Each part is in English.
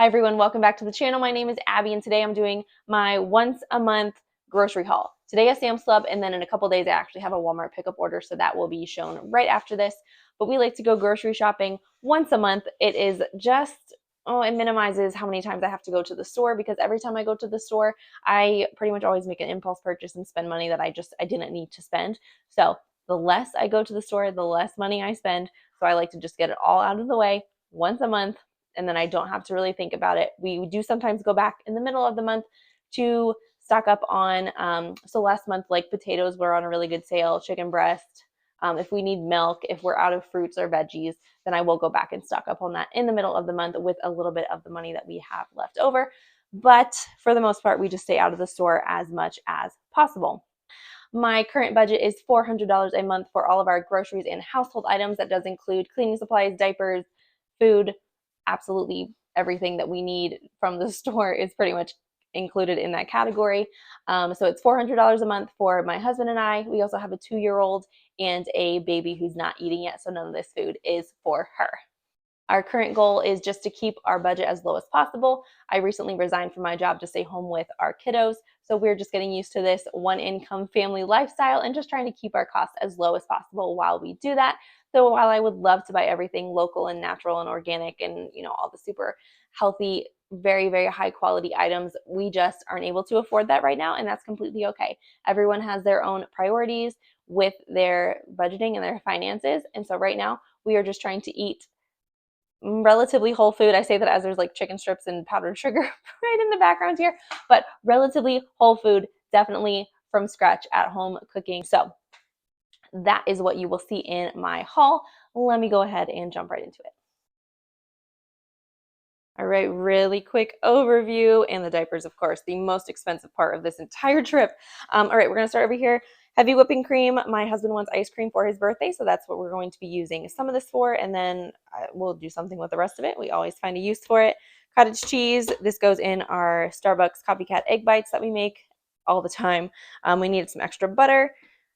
Hi everyone, welcome back to the channel. My name is Abby and today I'm doing my once a month grocery haul. Today a Sam's Club and then in a couple days I actually have a Walmart pickup order, so that will be shown right after this. But we like to go grocery shopping once a month. It is just, it minimizes how many times I have to go to the store, because every time I go to the store, I pretty much always make an impulse purchase and spend money that I didn't need to spend. So the less I go to the store, the less money I spend. So I like to just get it all out of the way once a month, and then I don't have to really think about it. We do sometimes go back in the middle of the month to stock up on, so last month, like potatoes were on a really good sale, chicken breast. If we need milk, if we're out of fruits or veggies, then I will go back and stock up on that in the middle of the month with a little bit of the money that we have left over. But for the most part, we just stay out of the store as much as possible. My current budget is $400 a month for all of our groceries and household items. That does include cleaning supplies, diapers, food, absolutely everything that we need from the store is pretty much included in that category. So it's $400 a month for my husband and I. We also have a 2-year-old and a baby who's not eating yet, so none of this food is for her. Our current goal is just to keep our budget as low as possible. I recently resigned from my job to stay home with our kiddos, so we're just getting used to this one-income family lifestyle and just trying to keep our costs as low as possible while we do that. So while I would love to buy everything local and natural and organic and, all the super healthy, very, very high quality items, we just aren't able to afford that right now, and that's completely okay. Everyone has their own priorities with their budgeting and their finances, and so right now we are just trying to eat relatively whole food. I say that as there's like chicken strips and powdered sugar right in the background here, but relatively whole food, definitely from scratch at home cooking. So that is what you will see in my haul. Let me go ahead and jump right into it. All right, really quick overview, and the diapers, of course, the most expensive part of this entire trip. All right, we're gonna start over here. Heavy whipping cream. My husband wants ice cream for his birthday, so that's what we're going to be using some of this for, and then we'll do something with the rest of it. We always find a use for it. Cottage cheese. This goes in our Starbucks copycat egg bites that we make all the time. We needed some extra butter,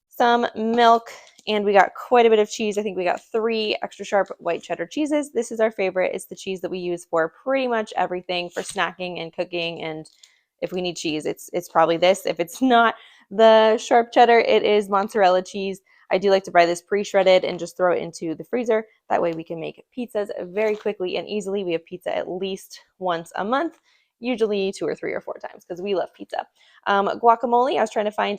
some milk, and we got quite a bit of cheese. I think we got 3 extra sharp white cheddar cheeses. This is our favorite. It's the cheese that we use for pretty much everything for snacking and cooking, and if we need cheese, it's probably this. If it's not the sharp cheddar, it is mozzarella cheese. I do like to buy this pre-shredded and just throw it into the freezer. That way we can make pizzas very quickly and easily. We have pizza at least once a month, usually 2 or 3 or 4 times, because we love pizza. Guacamole. I was trying to find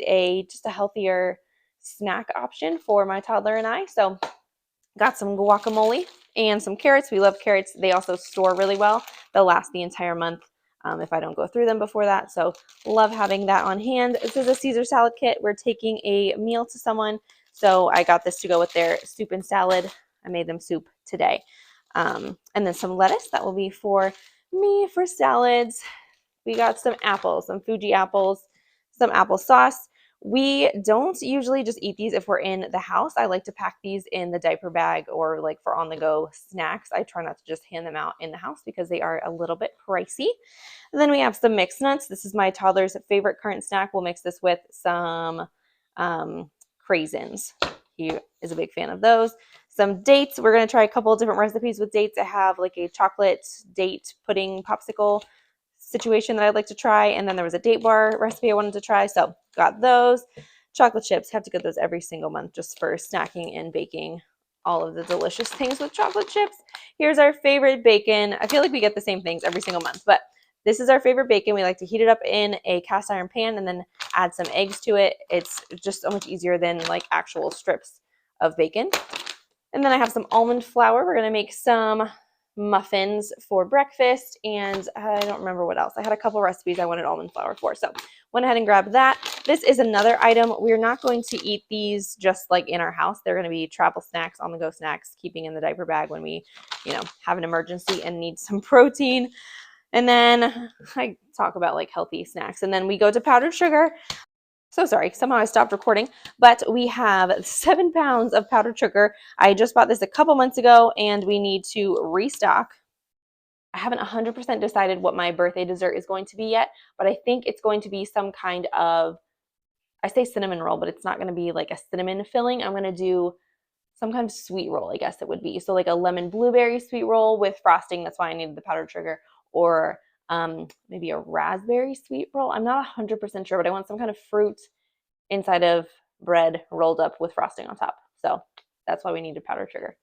just a healthier snack option for my toddler and I. So got some guacamole and some carrots. We love carrots. They also store really well. They'll last the entire month if I don't go through them before that. So love having that on hand. This is a Caesar salad kit. We're taking a meal to someone, so I got this to go with their soup and salad. I made them soup today. And then some lettuce. That will be for me for salads. We got some apples, some Fuji apples, some applesauce. We don't usually just eat these if we're in the house. I like to pack these in the diaper bag or like for on-the-go snacks. I try not to just hand them out in the house because they are a little bit pricey. And then we have some mixed nuts. This is my toddler's favorite current snack. We'll mix this with some craisins. He is a big fan of those. Some dates. We're going to try a couple of different recipes with dates. I have like a chocolate date pudding popsicle situation that I'd like to try, and then there was a date bar recipe I wanted to try, so got those. Chocolate chips, have to get those every single month just for snacking and baking all of the delicious things with chocolate chips. Here's our favorite bacon. I feel like we get the same things every single month, but this is our favorite bacon. We like to heat it up in a cast iron pan and then add some eggs to it. It's just so much easier than like actual strips of bacon. And then I have some almond flour. We're going to make some muffins for breakfast, and I don't remember what else. I had a couple recipes I wanted almond flour for, so went ahead and grabbed that. This is another item. We're not going to eat these just like in our house. They're going to be travel snacks, on-the-go snacks, keeping in the diaper bag when we, have an emergency and need some protein. And then I talk about like healthy snacks, and then we go to powdered sugar. So sorry, somehow I stopped recording, but we have 7 pounds of powdered sugar. I just bought this a couple months ago and we need to restock. I haven't 100% decided what my birthday dessert is going to be yet, but I think it's going to be some kind of, I say cinnamon roll, but it's not going to be like a cinnamon filling. I'm going to do some kind of sweet roll, I guess it would be. So like a lemon blueberry sweet roll with frosting. That's why I needed the powdered sugar. or maybe a raspberry sweet roll. I'm not 100% sure, but I want some kind of fruit inside of bread rolled up with frosting on top. So that's why we needed powdered sugar.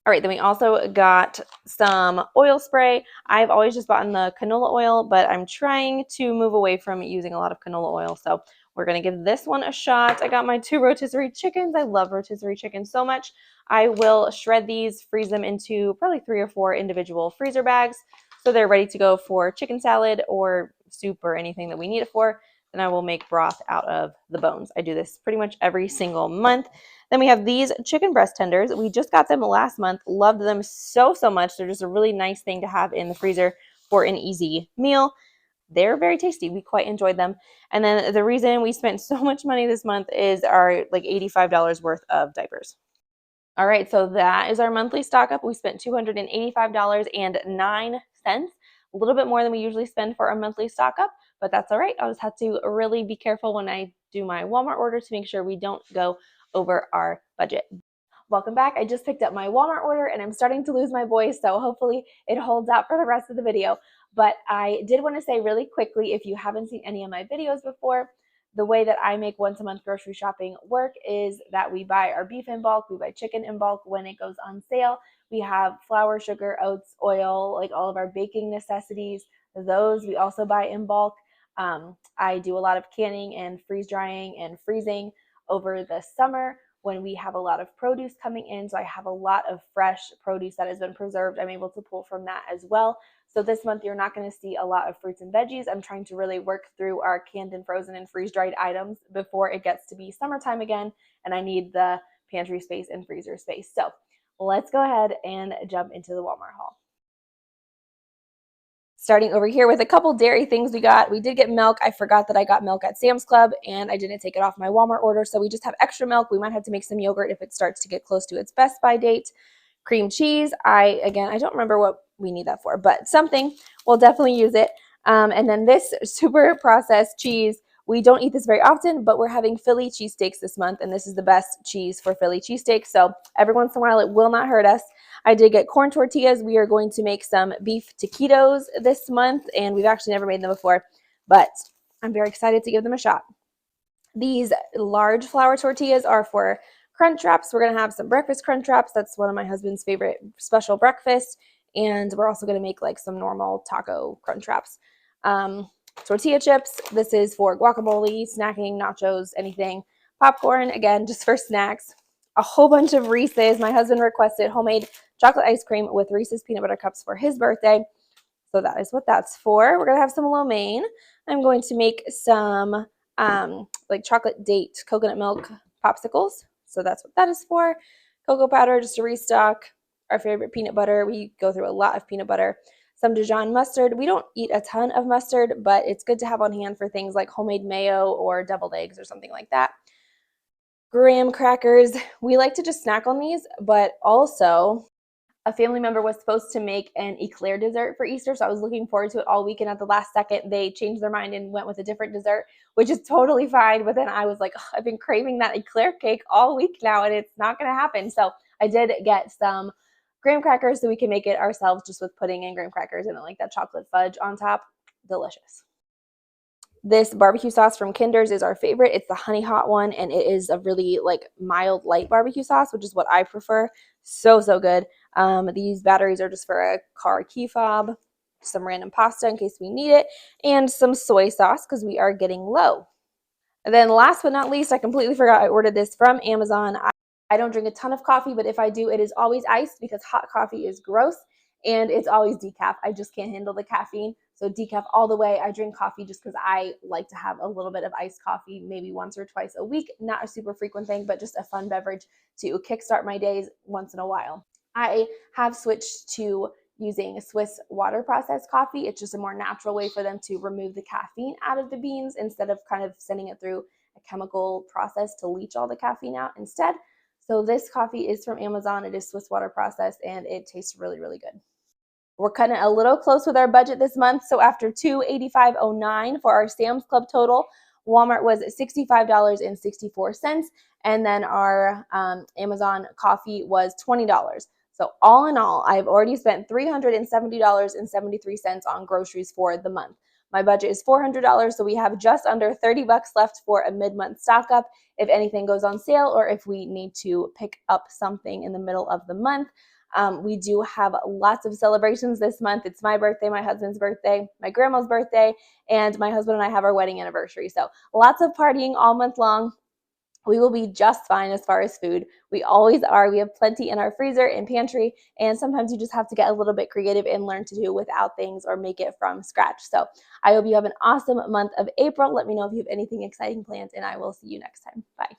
All right, then we also got some oil spray. I've always just bought in the canola oil, but I'm trying to move away from using a lot of canola oil. So we're going to give this one a shot. I got my 2 rotisserie chickens. I love rotisserie chickens so much. I will shred these, freeze them into probably 3 or 4 individual freezer bags so they're ready to go for chicken salad or soup or anything that we need it for. Then I will make broth out of the bones. I do this pretty much every single month. Then we have these chicken breast tenders. We just got them last month. Loved them so, so much. They're just a really nice thing to have in the freezer for an easy meal. They're very tasty. We quite enjoyed them. And then the reason we spent so much money this month is our like $85 worth of diapers. All right, so that is our monthly stock up. We spent $285.09, a little bit more than we usually spend for our monthly stock up, but that's all right. I'll just have to really be careful when I do my Walmart order to make sure we don't go over our budget. Welcome back. I just picked up my Walmart order and I'm starting to lose my voice, so hopefully it holds out for the rest of the video. But I did want to say really quickly, if you haven't seen any of my videos before, the way that I make once a month grocery shopping work is that we buy our beef in bulk, we buy chicken in bulk when it goes on sale. We have flour, sugar, oats, oil, like all of our baking necessities. Those we also buy in bulk. I do a lot of canning and freeze drying and freezing over the summer when we have a lot of produce coming in. So I have a lot of fresh produce that has been preserved. I'm able to pull from that as well. So this month, you're not going to see a lot of fruits and veggies. I'm trying to really work through our canned and frozen and freeze-dried items before it gets to be summertime again, and I need the pantry space and freezer space. So let's go ahead and jump into the Walmart haul. Starting over here with a couple dairy things we got. We did get milk. I forgot that I got milk at Sam's Club, and I didn't take it off my Walmart order, so we just have extra milk. We might have to make some yogurt if it starts to get close to its best by date. Cream cheese. I don't remember what we need that for, but something. We'll definitely use it. And then this super processed cheese. We don't eat this very often, but we're having Philly cheesesteaks this month, and this is the best cheese for Philly cheesesteaks. So every once in a while, it will not hurt us. I did get corn tortillas. We are going to make some beef taquitos this month, and we've actually never made them before, but I'm very excited to give them a shot. These large flour tortillas are for Crunch Wraps. We're going to have some breakfast Crunch Wraps. That's one of my husband's favorite special breakfast. And we're also going to make like some normal taco Crunch Wraps. Tortilla chips. This is for guacamole, snacking, nachos, anything. Popcorn, again, just for snacks. A whole bunch of Reese's. My husband requested homemade chocolate ice cream with Reese's peanut butter cups for his birthday. So that is what that's for. We're going to have some lo mein. I'm going to make some like chocolate date coconut milk popsicles. So that's what that is for. Cocoa powder, just to restock. Our favorite peanut butter. We go through a lot of peanut butter. Some Dijon mustard. We don't eat a ton of mustard, but it's good to have on hand for things like homemade mayo or deviled eggs or something like that. Graham crackers. We like to just snack on these, but also a family member was supposed to make an eclair dessert for Easter, so I was looking forward to it all week, and at the last second, they changed their mind and went with a different dessert, which is totally fine, but then I was like, I've been craving that eclair cake all week now, and it's not going to happen. So I did get some graham crackers so we can make it ourselves just with pudding and graham crackers and then like that chocolate fudge on top. Delicious. This barbecue sauce from Kinder's is our favorite. It's the honey hot one, and it is a really like mild, light barbecue sauce, which is what I prefer. So, so good. These batteries are just for a car key fob, some random pasta in case we need it, and some soy sauce because we are getting low. And then last but not least, I completely forgot I ordered this from Amazon. I don't drink a ton of coffee, but if I do, it is always iced because hot coffee is gross, and it's always decaf. I just can't handle the caffeine. So decaf all the way. I drink coffee just because I like to have a little bit of iced coffee maybe once or twice a week. Not a super frequent thing, but just a fun beverage to kickstart my days once in a while. I have switched to using Swiss water processed coffee. It's just a more natural way for them to remove the caffeine out of the beans instead of kind of sending it through a chemical process to leach all the caffeine out instead. So this coffee is from Amazon. It is Swiss water processed, and it tastes really, really good. We're cutting a little close with our budget this month. So after $285.09 for our Sam's Club total, Walmart was $65.64. And then our Amazon coffee was $20. So all in all, I've already spent $370.73 on groceries for the month. My budget is $400, so we have just under 30 bucks left for a mid-month stock up if anything goes on sale or if we need to pick up something in the middle of the month. We do have lots of celebrations this month. It's my birthday, my husband's birthday, my grandma's birthday, and my husband and I have our wedding anniversary. So lots of partying all month long. We will be just fine as far as food. We always are. We have plenty in our freezer and pantry, and sometimes you just have to get a little bit creative and learn to do without things or make it from scratch. So I hope you have an awesome month of April. Let me know if you have anything exciting planned, and I will see you next time. Bye.